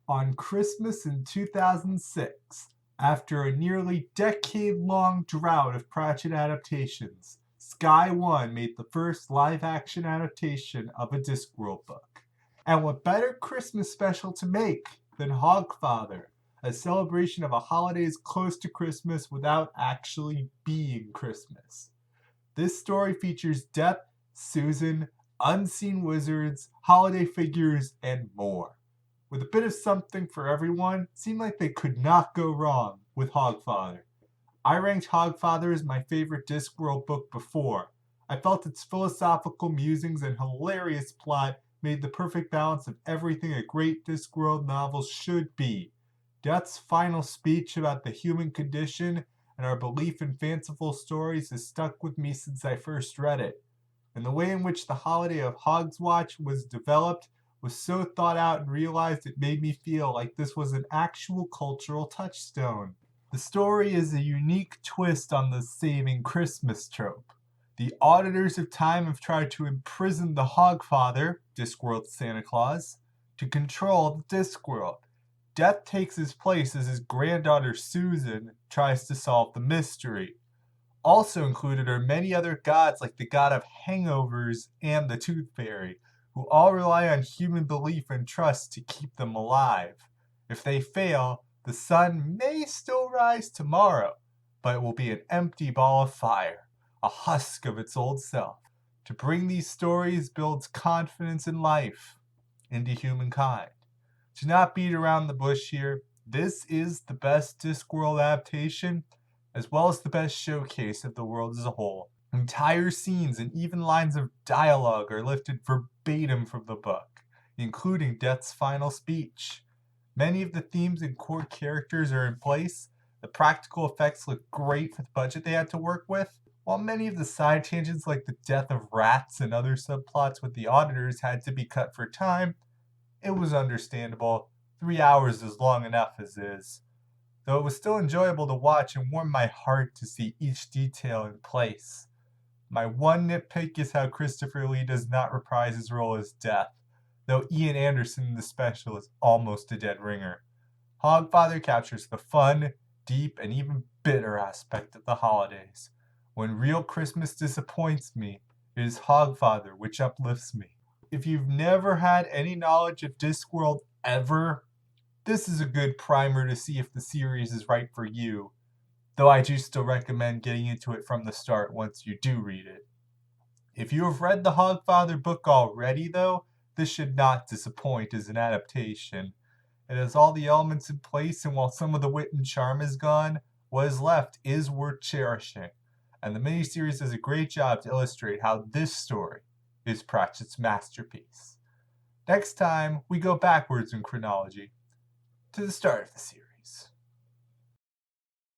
On Christmas in 2006, after a nearly decade-long drought of Pratchett adaptations, Sky One made the first live-action adaptation of a Discworld book. And what better Christmas special to make than Hogfather, a celebration of a holidays close to Christmas without actually being Christmas. This story features Death, Susan, unseen wizards, holiday figures, and more. With a bit of something for everyone, it seemed like they could not go wrong with Hogfather. I ranked Hogfather as my favorite Discworld book before. I felt its philosophical musings and hilarious plot made the perfect balance of everything a great Discworld novel should be. Death's final speech about the human condition and our belief in fanciful stories has stuck with me since I first read it. And the way in which the holiday of Hogswatch was developed was so thought out and realized it made me feel like this was an actual cultural touchstone. The story is a unique twist on the saving Christmas trope. The auditors of time have tried to imprison the Hogfather, Discworld Santa Claus, to control the Discworld. Death takes his place as his granddaughter Susan tries to solve the mystery. Also included are many other gods like the god of hangovers and the Tooth Fairy, who all rely on human belief and trust to keep them alive. If they fail, the sun may still rise tomorrow, but it will be an empty ball of fire, a husk of its old self. To bring these stories builds confidence in life into humankind. To not beat around the bush here, this is the best Discworld adaptation, as well as the best showcase of the world as a whole. Entire scenes and even lines of dialogue are lifted verbatim from the book, including Death's final speech. Many of the themes and core characters are in place. The practical effects look great for the budget they had to work with, while many of the side tangents like the death of rats and other subplots with the auditors had to be cut for time. It was understandable. 3 hours is long enough as is. Though it was still enjoyable to watch and warmed my heart to see each detail in place. My one nitpick is how Christopher Lee does not reprise his role as Death, though Ian Anderson in the special is almost a dead ringer. Hogfather captures the fun, deep, and even bitter aspect of the holidays. When real Christmas disappoints me, it is Hogfather which uplifts me. If you've never had any knowledge of Discworld ever, this is a good primer to see if the series is right for you, though I do still recommend getting into it from the start once you do read it. If you have read the Hogfather book already, though, this should not disappoint as an adaptation. It has all the elements in place, and while some of the wit and charm is gone, what is left is worth cherishing. And the miniseries does a great job to illustrate how this story is Pratchett's masterpiece. Next time, we go backwards in chronology to the start of the series.